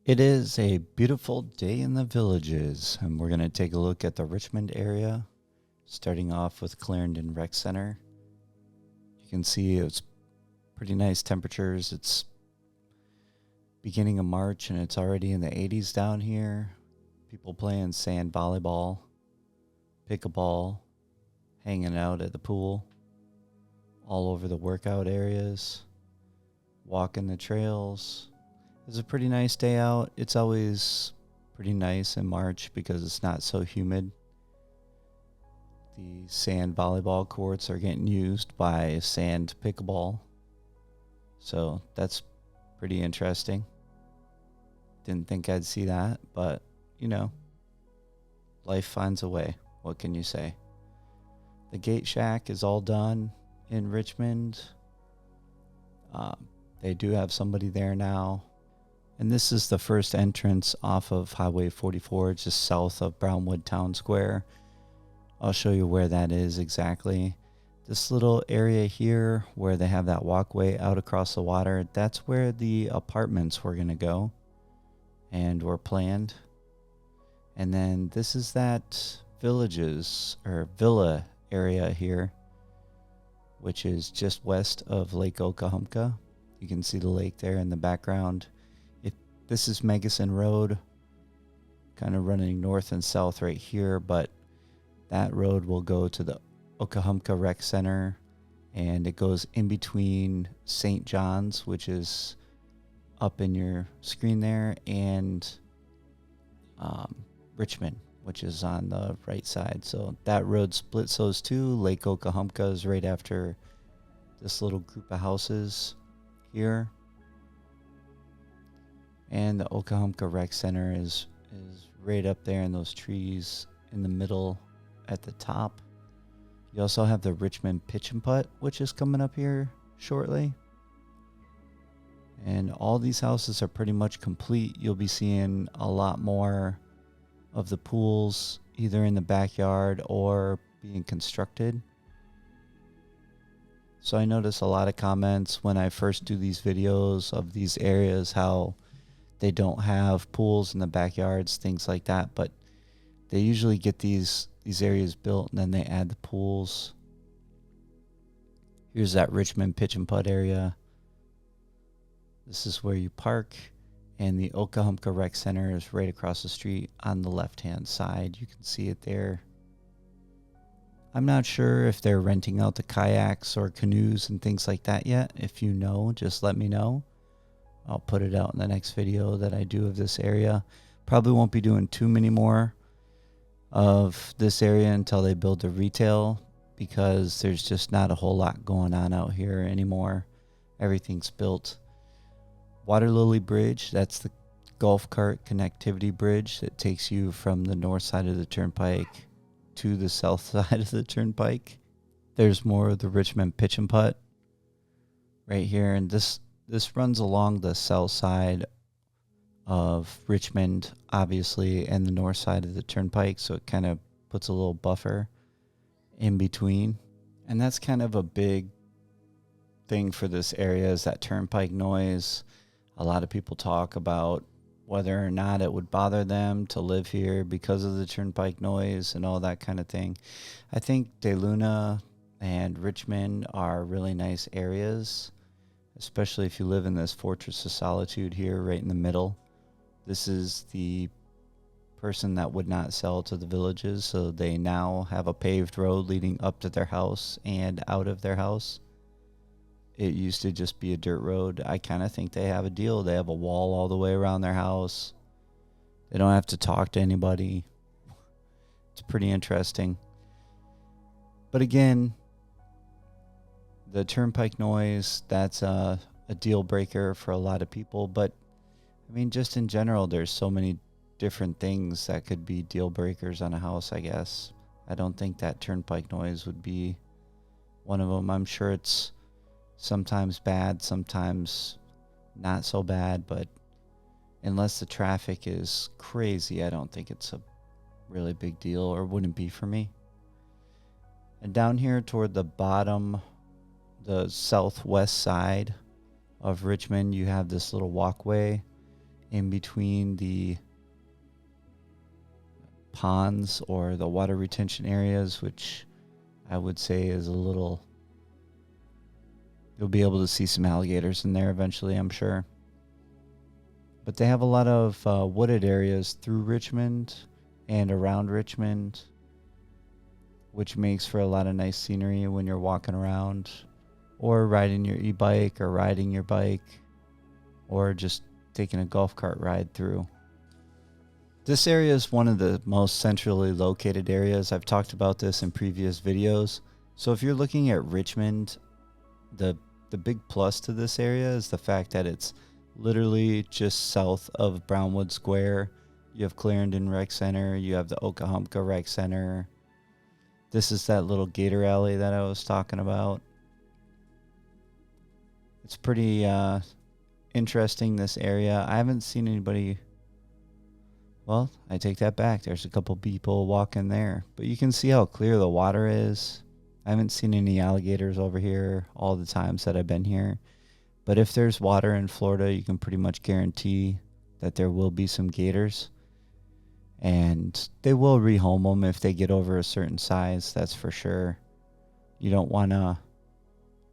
It is a beautiful day in the villages, and we're going to take a look at the Richmond area, starting off with Clarendon Rec Center. You can see it's pretty nice temperatures. It's beginning of March, and it's already in the 80s down here. People playing sand volleyball, pickleball, hanging out at the pool, all over the workout areas, walking the trails. It's a pretty nice day out. It's always pretty nice in March because it's not so humid. The sand volleyball courts are getting used by sand pickleball. So that's pretty interesting. Didn't think I'd see that, but life finds a way. What can you say? The Gate Shack is all done in Richmond. They do have somebody there now. And this is the first entrance off of Highway 44, just south of Brownwood Town Square. I'll show you where that is exactly. This little area here where they have that walkway out across the water, that's where the apartments were going to go and were planned. And then this is that villa area here, which is just west of Lake Okahumpka. You can see the lake there in the background. This is Megason Road, kind of running north and south right here, but that road will go to the Okahumpka Rec Center, and it goes in between St. John's, which is up in your screen there, and Richmond, which is on the right side. So that road splits those two. Lake Okahumpka is right after this little group of houses here. And the Okahumpka Rec Center is right up there in those trees in the middle at the top. You also have the Richmond Pitch and Putt, which is coming up here shortly. And all these houses are pretty much complete. You'll be seeing a lot more of the pools either in the backyard or being constructed. So I notice a lot of comments when I first do these videos of these areas, how they don't have pools in the backyards, things like that, but they usually get these areas built and then they add the pools. Here's that Richmond Pitch and Putt area. This is where you park, and the Okahumpka Rec Center is right across the street on the left-hand side. You can see it there. I'm not sure if they're renting out the kayaks or canoes and things like that yet. If you know, just let me know. I'll put it out in the next video that I do of this area. Probably won't be doing too many more of this area until they build the retail, because there's just not a whole lot going on out here anymore. Everything's built. Water Lily Bridge, that's the golf cart connectivity bridge that takes you from the north side of the Turnpike to the south side of the Turnpike. There's more of the Richmond Pitch and Putt right here, and this runs along the south side of Richmond, obviously, and the north side of the Turnpike, so it kind of puts a little buffer in between. And that's kind of a big thing for this area, is that Turnpike noise. A lot of people talk about whether or not it would bother them to live here because of the Turnpike noise and all that kind of thing. I think De Luna and Richmond are really nice areas, especially if you live in this Fortress of Solitude here right in the middle. This is the person that would not sell to the villages, so they now have a paved road leading up to their house and out of their house. It used to just be a dirt road. I kind of think they have a deal. They have a wall all the way around their house. They don't have to talk to anybody. It's pretty interesting. But again, the Turnpike noise, that's a deal breaker for a lot of people. But, I mean, just in general, there's so many different things that could be deal breakers on a house, I guess. I don't think that Turnpike noise would be one of them. I'm sure it's sometimes bad, sometimes not so bad. But unless the traffic is crazy, I don't think it's a really big deal, or wouldn't be for me. And down here toward the bottom, the southwest side of Richmond, you have this little walkway. in between the ponds or the water retention areas, which I would say is a little, you'll be able to see some alligators in there eventually, I'm sure. But they have a lot of wooded areas through Richmond and around Richmond, which makes for a lot of nice scenery when you're walking around or riding your e-bike or riding your bike or just taking a golf cart ride through. This area is one of the most centrally located areas. I've talked about this in previous videos. So if you're looking at Richmond, the big plus to this area is the fact that it's literally just south of Brownwood Square. You have Clarendon Rec Center. You have the Okahumpka Rec Center. This is that little gator alley that I was talking about. It's pretty interesting, this area. I haven't seen anybody. Well, I take that back. There's a couple people walking there. But you can see how clear the water is. I haven't seen any alligators over here all the times that I've been here. But if there's water in Florida, you can pretty much guarantee that there will be some gators. And they will rehome them if they get over a certain size, that's for sure. You don't want to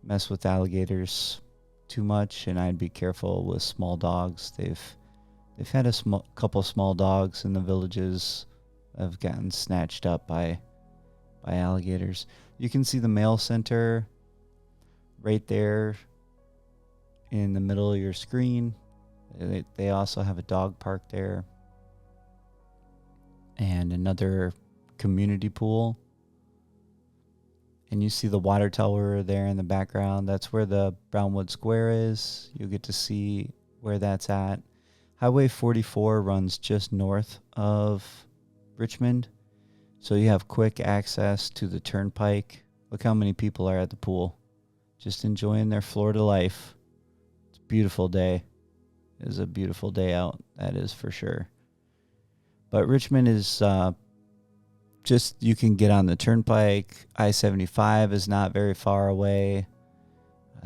mess with alligators too much, and I'd be careful with small dogs. They've had a couple small dogs in the villages have gotten snatched up by alligators. You can see the mail center right there in the middle of your screen. They also have a dog park there and another community pool. And you see the water tower there in the background. That's where the Brownwood Square is. You'll get to see where that's at. Highway 44 runs just north of Richmond. So you have quick access to the Turnpike. Look how many people are at the pool, just enjoying their Florida life. It's a beautiful day. It is a beautiful day out, that is for sure. But Richmond is just, you can get on the Turnpike. I-75 is not very far away.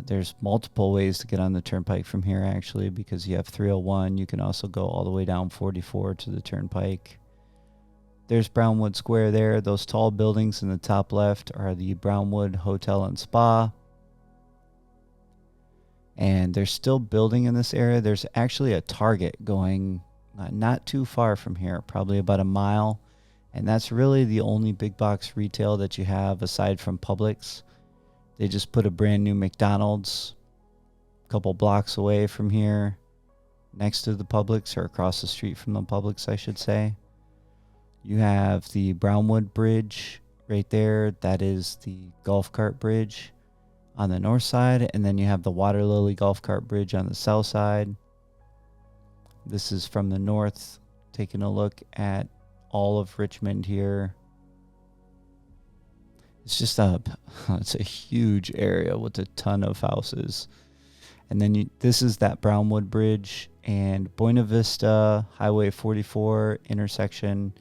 There's multiple ways to get on the Turnpike from here, actually, because you have 301. You can also go all the way down 44 to the Turnpike. There's Brownwood Square there. Those tall buildings in the top left are the Brownwood Hotel and Spa. And they're still building in this area. There's actually a Target going not too far from here, probably about a mile. And that's really the only big box retail that you have aside from Publix. They just put a brand new McDonald's a couple blocks away from here, next to the Publix, or across the street from the Publix, I should say. You have the Brownwood Bridge right there. That is the golf cart bridge on the north side. And then you have the Water Lily golf cart bridge on the south side. This is from the north, taking a look at all of Richmond here. It's just it's a huge area with a ton of houses. And then this is that Brownwood Bridge and Buena Vista Highway 44 intersection.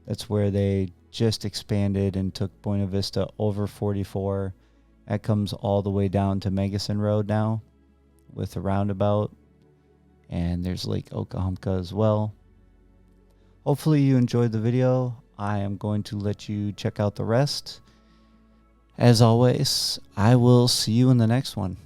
That's where they just expanded and took Buena Vista over 44. That comes all the way down to Megason Road now with a roundabout. And there's Lake Okahumpka as well. Hopefully you enjoyed the video. I am going to let you check out the rest. As always, I will see you in the next one.